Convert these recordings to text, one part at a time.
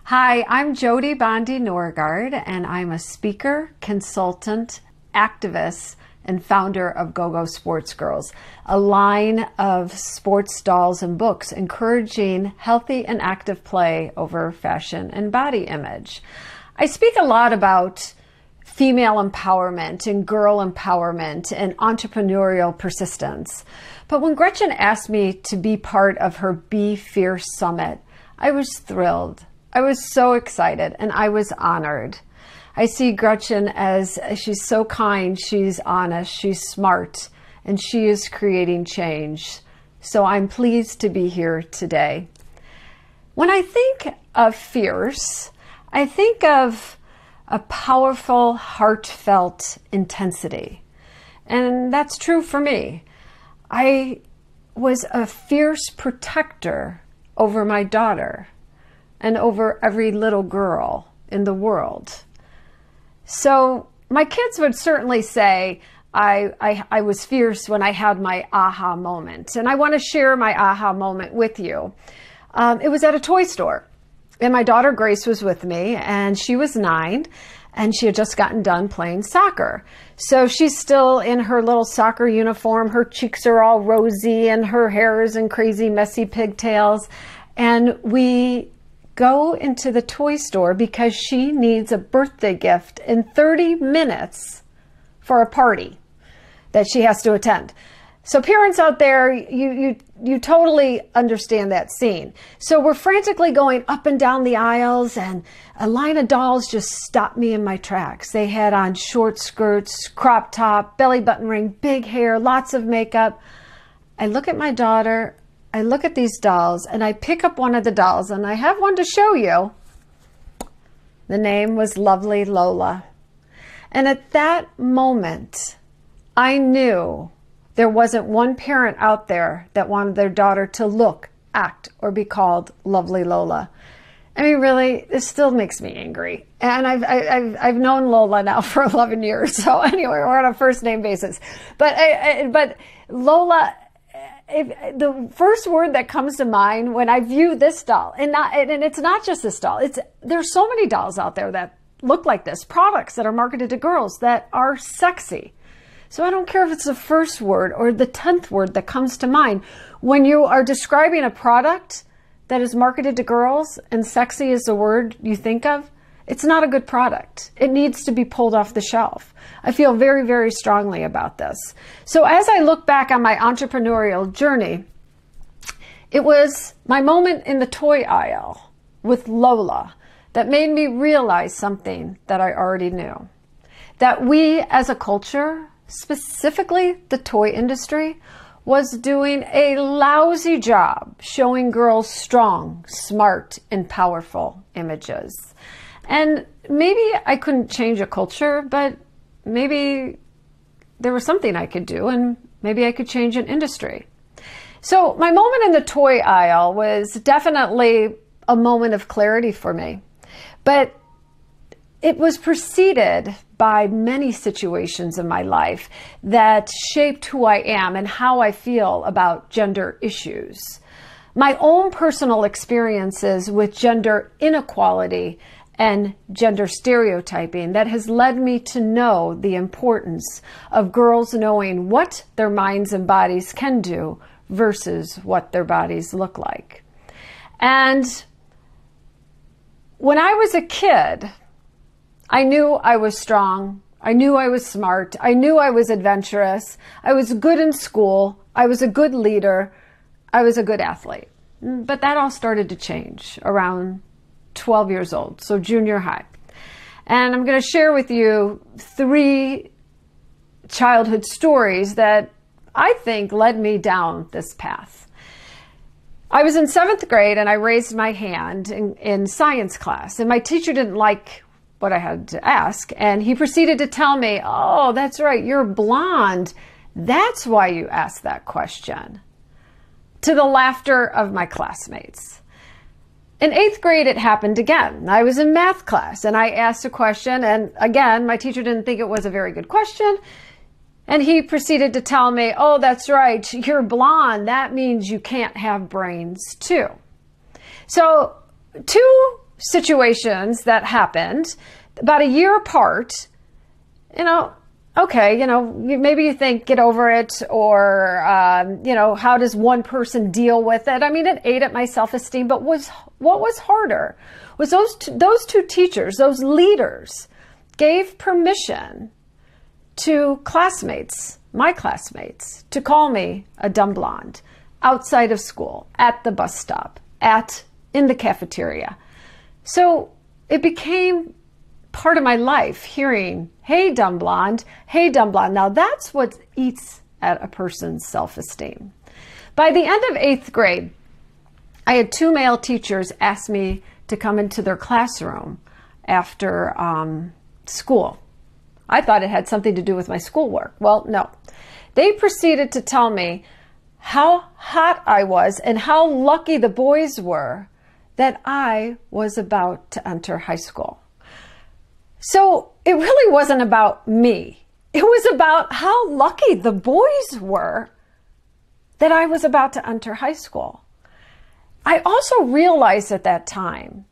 Hi, I'm Jodi Bondi Norgaard, and I'm a speaker, consultant, activist, and founder of Go-Go Sports Girls, a line of sports dolls and books encouraging healthy and active play over fashion and body image. I speak a lot about female empowerment and girl empowerment and entrepreneurial persistence. But when Gretchen asked me to be part of her Be Fierce Summit, I was thrilled. I was so excited and I was honored. I see Gretchen as she's so kind, she's honest, she's smart, and she is creating change. So I'm pleased to be here today. When I think of fierce, I think of a powerful, heartfelt intensity. And that's true for me. I was a fierce protector over my daughter and over every little girl in the world. So my kids would certainly say I was fierce when I had my aha moment. And I want to share my aha moment with you. It was at a toy store. And my daughter Grace was with me, and she was 9, and she had just gotten done playing soccer. So she's still in her little soccer uniform. Her cheeks are all rosy, and her hair is in crazy, messy pigtails. And we go into the toy store because she needs a birthday gift in 30 minutes for a party that she has to attend. So parents out there, you totally understand that scene. So we're frantically going up and down the aisles, and a line of dolls just stopped me in my tracks. They had on short skirts, crop top, belly button ring, big hair, lots of makeup. I look at my daughter, I look at these dolls, and I pick up one of the dolls, and I have one to show you. The name was Lovely Lola. And at that moment, I knew there wasn't one parent out there that wanted their daughter to look, act, or be called Lovely Lola. I mean, really, this still makes me angry. And I've known Lola now for 11 years. So anyway, we're on a first name basis. But Lola, the first word that comes to mind when I view this doll, and it's not just this doll, there's so many dolls out there that look like this, products that are marketed to girls that are sexy. So I don't care if it's the first word or the 10th word that comes to mind. When you are describing a product that is marketed to girls and sexy is the word you think of, it's not a good product. It needs to be pulled off the shelf. I feel very, very strongly about this. So as I look back on my entrepreneurial journey, it was my moment in the toy aisle with Lola that made me realize something that I already knew. That we as a culture, specifically the toy industry, was doing a lousy job showing girls strong, smart, and powerful images. And maybe I couldn't change a culture, but maybe there was something I could do, and maybe I could change an industry. So my moment in the toy aisle was definitely a moment of clarity for me, but it was preceded by many situations in my life that shaped who I am and how I feel about gender issues. My own personal experiences with gender inequality and gender stereotyping that has led me to know the importance of girls knowing what their minds and bodies can do versus what their bodies look like. And when I was a kid, I knew I was strong. I knew I was smart. I knew I was adventurous. I was good in school. I was a good leader. I was a good athlete. But that all started to change around 12 years old, so junior high. And I'm going to share with you 3 childhood stories that I think led me down this path. I was in 7th grade and I raised my hand in science class, and my teacher didn't like what I had to ask, and he proceeded to tell me, "Oh, that's right, you're blonde. That's why you asked that question," to the laughter of my classmates. In 8th grade, it happened again. I was in math class and I asked a question, and again, my teacher didn't think it was a very good question, and he proceeded to tell me, "Oh, that's right, you're blonde. That means you can't have brains too." So 2 situations that happened about a year apart, okay, maybe you think, get over it, or, how does one person deal with it? I mean, it ate at my self-esteem, but what was harder was those two teachers, those leaders, gave permission to my classmates, to call me a dumb blonde outside of school, at the bus stop, in the cafeteria. So it became part of my life, hearing, hey, dumb blonde, hey, dumb blonde. Now that's what eats at a person's self-esteem. By the end of 8th grade, I had 2 male teachers ask me to come into their classroom after school. I thought it had something to do with my schoolwork. Well, no. They proceeded to tell me how hot I was and how lucky the boys were that I was about to enter high school. So it really wasn't about me. It was about how lucky the boys were that I was about to enter high school. I also realized at that time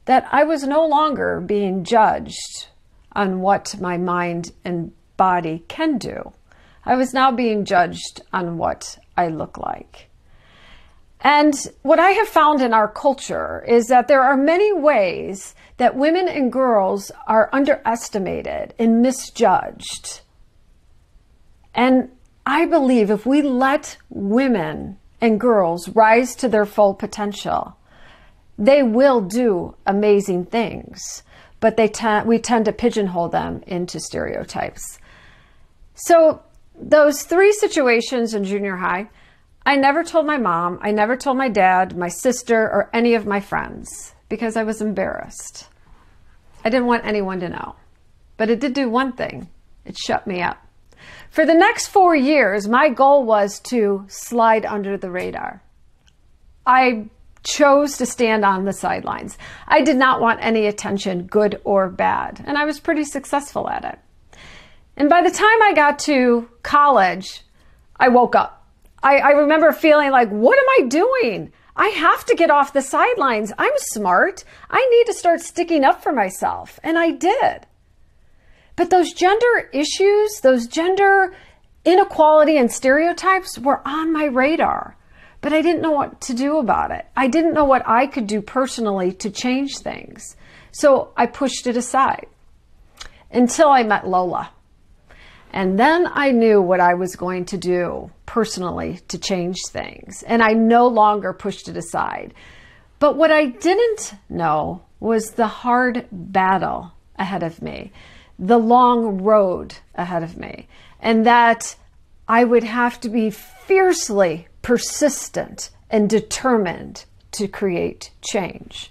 that I was no longer being judged on what my mind and body can do. I was now being judged on what I look like. And what I have found in our culture is that there are many ways that women and girls are underestimated and misjudged. And I believe if we let women and girls rise to their full potential, they will do amazing things, but we tend to pigeonhole them into stereotypes. So those 3 situations in junior high, I never told my mom, I never told my dad, my sister, or any of my friends because I was embarrassed. I didn't want anyone to know. But it did do one thing. It shut me up. For the next 4 years, my goal was to slide under the radar. I chose to stand on the sidelines. I did not want any attention, good or bad, and I was pretty successful at it. And by the time I got to college, I woke up. I remember feeling like, what am I doing? I have to get off the sidelines. I'm smart. I need to start sticking up for myself. And I did. But those gender issues, those gender inequality and stereotypes were on my radar. But I didn't know what to do about it. I didn't know what I could do personally to change things. So I pushed it aside until I met Lola. And then I knew what I was going to do personally to change things. And I no longer pushed it aside. But what I didn't know was the hard battle ahead of me, the long road ahead of me, and that I would have to be fiercely persistent and determined to create change.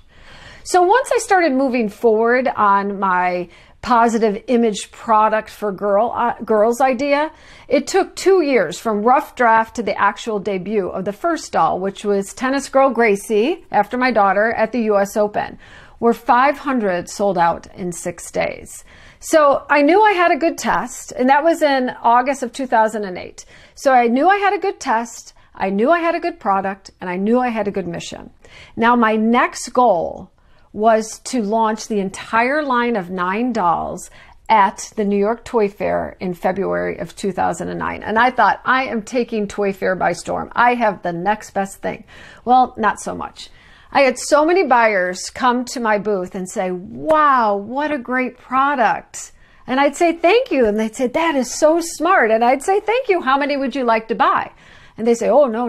So once I started moving forward on my positive image product for girls idea, it took 2 years from rough draft to the actual debut of the first doll, which was tennis girl Gracie, after my daughter, at the US Open, where 500 sold out in 6 days. So I knew I had a good test, and that was in August of 2008. So I knew I had a good test, I knew I had a good product, and I knew I had a good mission. Now my next goal was to launch the entire line of 9 dolls at the New York Toy Fair in February of 2009. And I thought, I am taking Toy Fair by storm. I have the next best thing. Well, not so much. I had so many buyers come to my booth and say, wow, what a great product. And I'd say, thank you. And they'd say, that is so smart. And I'd say, thank you. How many would you like to buy? And they say, oh, no.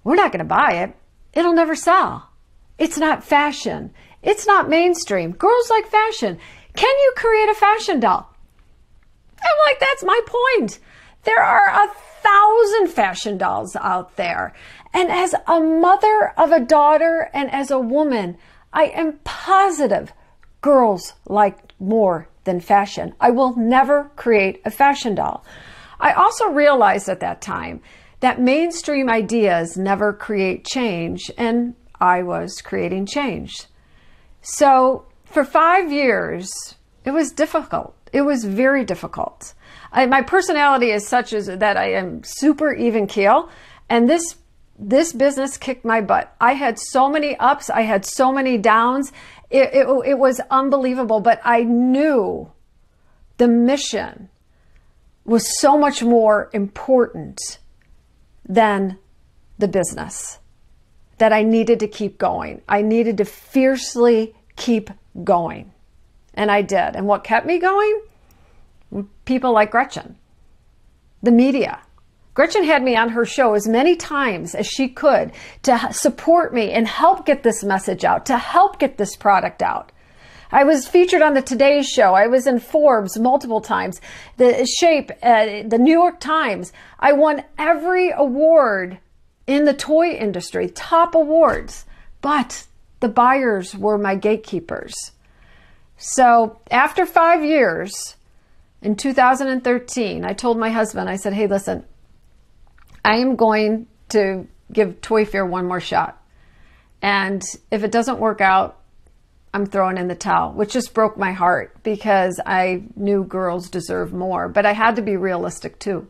We're not going to buy it. It'll never sell. It's not fashion. It's not mainstream. Girls like fashion. Can you create a fashion doll? I'm like, that's my point. There are 1,000 fashion dolls out there. And as a mother of a daughter and as a woman, I am positive girls like more than fashion. I will never create a fashion doll. I also realized at that time that mainstream ideas never create change, and I was creating change. So for 5 years, it was difficult. It was very difficult. My personality is such as that I am super even keel, and this this business kicked my butt. I had so many ups. I had so many downs. It was unbelievable, but I knew the mission was so much more important than the business, that I needed to keep going. I needed to fiercely keep going. And I did. And what kept me going? People like Gretchen, the media. Gretchen had me on her show as many times as she could to support me and help get this message out, to help get this product out. I was featured on the Today Show. I was in Forbes multiple times, the Shape, the New York Times. I won every award in the toy industry, top awards, but the buyers were my gatekeepers. So after 5 years, in 2013, I told my husband, I said, hey, listen, I am going to give Toy Fair one more shot. And if it doesn't work out, I'm throwing in the towel, which just broke my heart because I knew girls deserve more, but I had to be realistic too.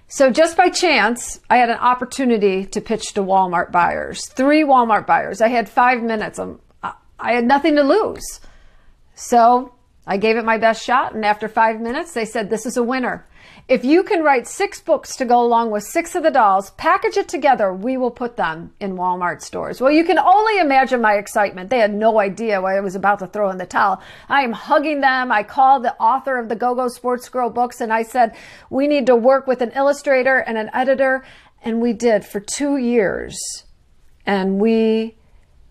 So just by chance, I had an opportunity to pitch to Walmart buyers, 3 Walmart buyers. I had 5 minutes. I had nothing to lose. So I gave it my best shot. And after 5 minutes, they said, this is a winner. If you can write 6 books to go along with 6 of the dolls, package it together, we will put them in Walmart stores. Well, you can only imagine my excitement. They had no idea what I was about to throw in the towel. I am hugging them. I called the author of the Go-Go Sports Girl books and I said, we need to work with an illustrator and an editor. And we did for 2 years. And we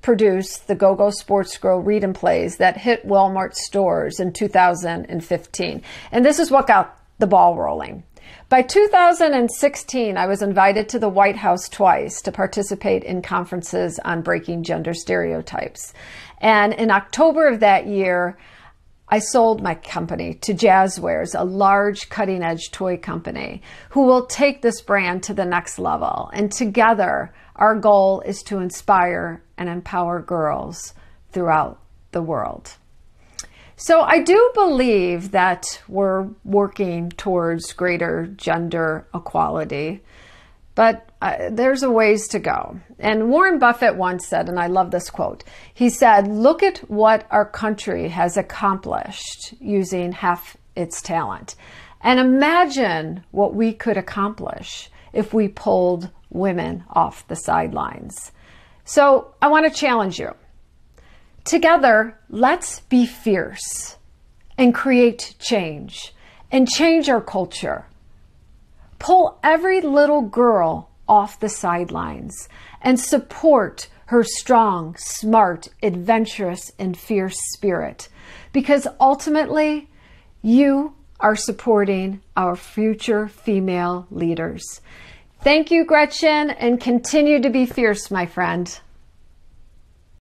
produced the Go-Go Sports Girl read and plays that hit Walmart stores in 2015. And this is what got the ball rolling. By 2016, I was invited to the White House twice to participate in conferences on breaking gender stereotypes. And in October of that year, I sold my company to Jazzwares, a large cutting-edge toy company who will take this brand to the next level. And together, our goal is to inspire and empower girls throughout the world. So I do believe that we're working towards greater gender equality, but there's a ways to go. And Warren Buffett once said, and I love this quote, he said, look at what our country has accomplished using half its talent. And imagine what we could accomplish if we pulled women off the sidelines. So I want to challenge you. Together, let's be fierce and create change and change our culture. Pull every little girl off the sidelines and support her strong, smart, adventurous, and fierce spirit, because ultimately you are supporting our future female leaders. Thank you, Gretchen, and continue to be fierce, my friend.